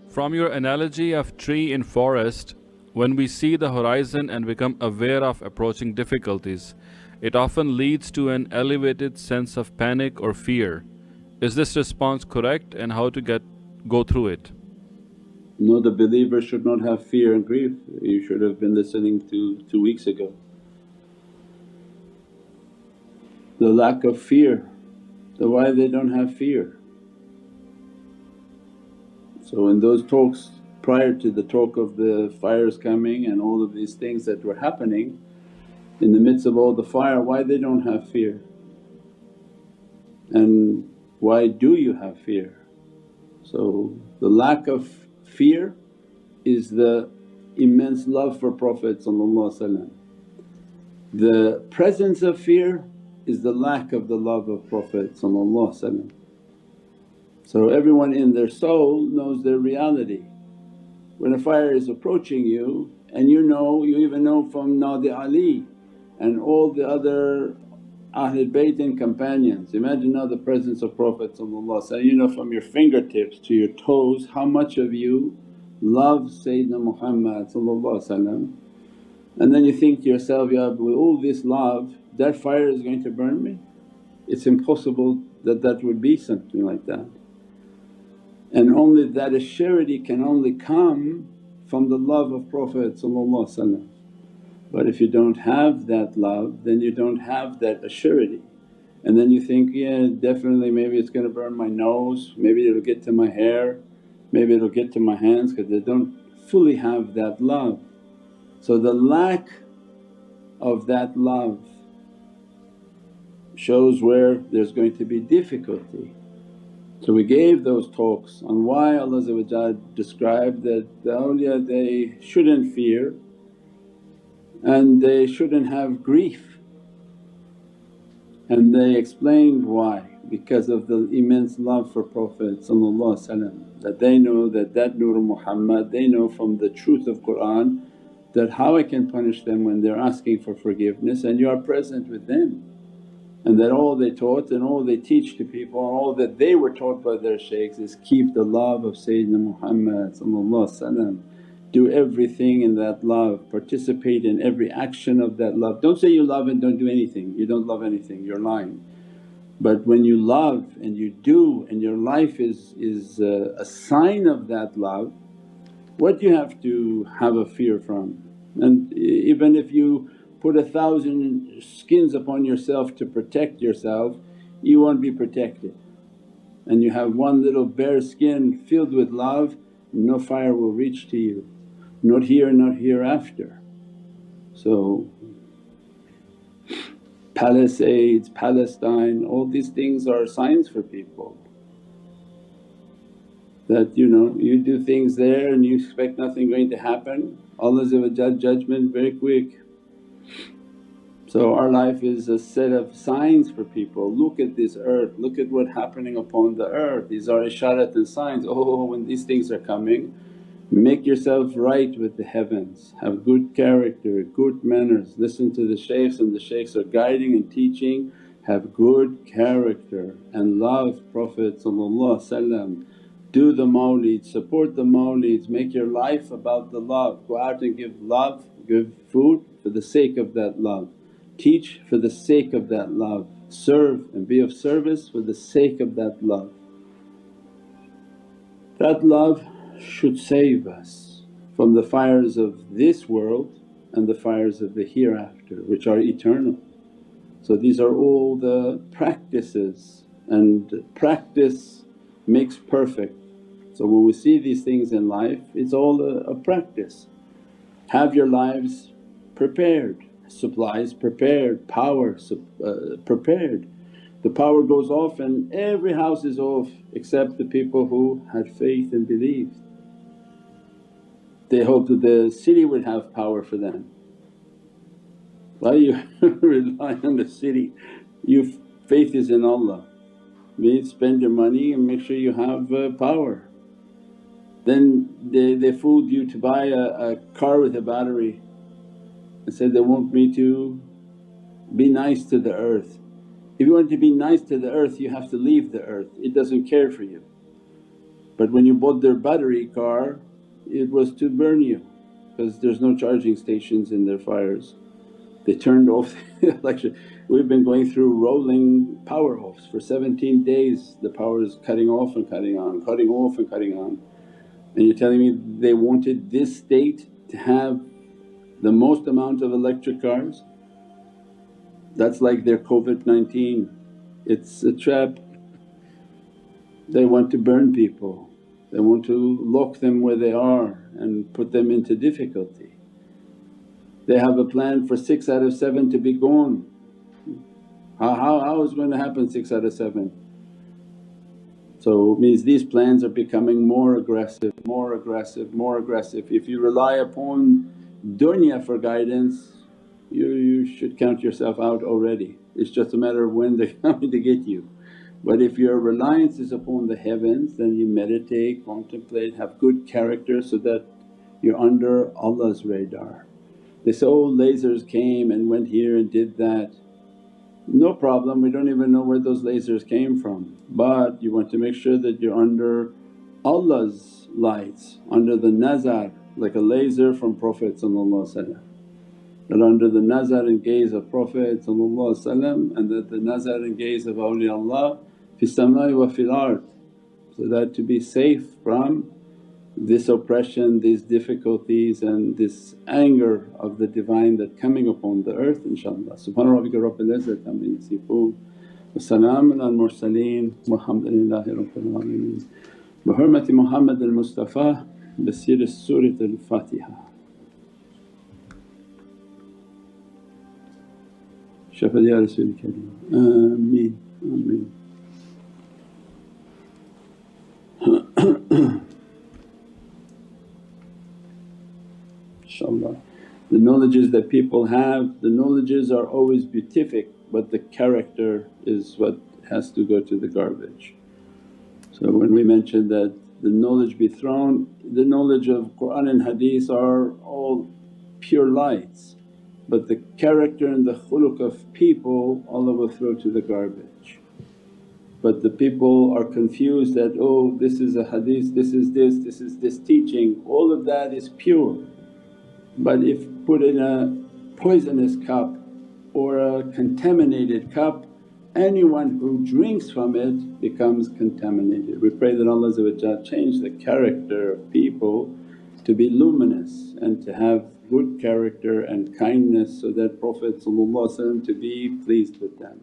From your analogy of tree in forest, when we see the horizon and become aware of approaching difficulties, it often leads to an elevated sense of panic or fear. Is this response correct, and how to go through it? No, the believer should not have fear and grief. You should have been listening to 2 weeks ago. The lack of fear, why they don't have fear. So in those talks prior to the talk of the fires coming and all of these things that were happening, in the midst of all the fire, why they don't have fear? And why do you have fear? So the lack of fear is the immense love for Prophet. The presence of fear is the lack of the love of Prophet. So everyone in their soul knows their reality. When a fire is approaching you and you even know from Nadi Ali and all the other Ahlul Bayt and companions, imagine now the presence of Prophet, you know from your fingertips to your toes how much of you love Sayyidina Muhammad, and then you think to yourself, Ya Rabbi, with all this love that fire is going to burn me? It's impossible that that would be something like that. And only that assurity can only come from the love of Prophet. But if you don't have that love then you don't have that assurity, and then you think, yeah definitely maybe it's going to burn my nose, maybe it'll get to my hair, maybe it'll get to my hands, because they don't fully have that love. So the lack of that love shows where there's going to be difficulty. So we gave those talks on why Allah described that the awliya they shouldn't fear and they shouldn't have grief, and they explained why. Because of the immense love for Prophet, that they know that Nur Muhammad, they know from the truth of Qur'an that how I can punish them when they're asking for forgiveness and you are present with them. And that all they taught and all they teach to people and all that they were taught by their shaykhs is keep the love of Sayyidina Muhammad, do everything in that love, participate in every action of that love. Don't say you love and don't do anything, you don't love anything, you're lying. But when you love and you do and your life is a sign of that love, what do you have to have a fear from? And even if you put 1,000 skins upon yourself to protect yourself, you won't be protected. And you have one little bare skin filled with love, no fire will reach to you, not here, not hereafter. So Palisades, Palestine, all these things are signs for people that you do things there and you expect nothing going to happen, Allah's judgment very quick. So our life is a set of signs for people, look at this earth, look at what's happening upon the earth, these are isharat and signs. Oh, when these things are coming, make yourself right with the heavens, have good character, good manners, listen to the shaykhs and the shaykhs are guiding and teaching, have good character and love Prophet. Do the mawlid, support the mawlids, make your life about the love, go out and give love, give food for the sake of that love, teach for the sake of that love, serve and be of service for the sake of that love. That love should save us from the fires of this world and the fires of the hereafter which are eternal. So these are all the practices, and practice makes perfect. So when we see these things in life, it's all a practice. Have your lives prepared, supplies prepared, power prepared. The power goes off and every house is off except the people who had faith and believed. They hoped that the city would have power for them. Why you rely on the city? Your faith is in Allah. Spend your money and make sure you have power. Then they fooled you to buy a car with a battery and said they want me to be nice to the earth. If you want to be nice to the earth you have to leave the earth, it doesn't care for you. But when you bought their battery car it was to burn you because there's no charging stations in their fires. They turned off the electric. We've been going through rolling power offs for 17 days, the power is cutting off and cutting on, cutting off and cutting on. And you're telling me they wanted this state to have the most amount of electric cars? That's like their COVID-19, it's a trap. They want to burn people, they want to lock them where they are and put them into difficulty. They have a plan for 6 out of 7 to be gone. How is going to happen 6 out of 7? So it means these plans are becoming more aggressive, more aggressive, more aggressive. If you rely upon dunya for guidance you should count yourself out already, it's just a matter of when they're coming to get you. But if your reliance is upon the heavens then you meditate, contemplate, have good character so that you're under Allah's radar. They say, oh lasers came and went here and did that. No problem, we don't even know where those lasers came from, but you want to make sure that you're under Allah's lights, under the nazar like a laser from Prophet, that under the nazar and gaze of Prophet and that the nazar and gaze of awliyaullah fi samai wa fil ard, so that to be safe from this oppression, these difficulties and this anger of the Divine that coming upon the earth inshaAllah. Subhana rabbika rabbil izzati amma yasifoon wa salaamun al mursaleen walhamdulillahi rabbil alameen. Bi hurmati Muhammad al Mustafa bi siri Surat al Fatiha. Shafaat ya Rasul Kareem. Ameen, ameen. InshaAllah. The knowledges that people have, the knowledges are always beatific but the character is what has to go to the garbage. So when we mentioned that the knowledge be thrown, the knowledge of Qur'an and Hadith are all pure lights, but the character and the khuluq of people Allah will throw to the garbage. But the people are confused that, oh this is a hadith, this is this teaching, all of that is pure. But if put in a poisonous cup or a contaminated cup, anyone who drinks from it becomes contaminated. We pray that Allah change the character of people to be luminous and to have good character and kindness so that Prophet to be pleased with them.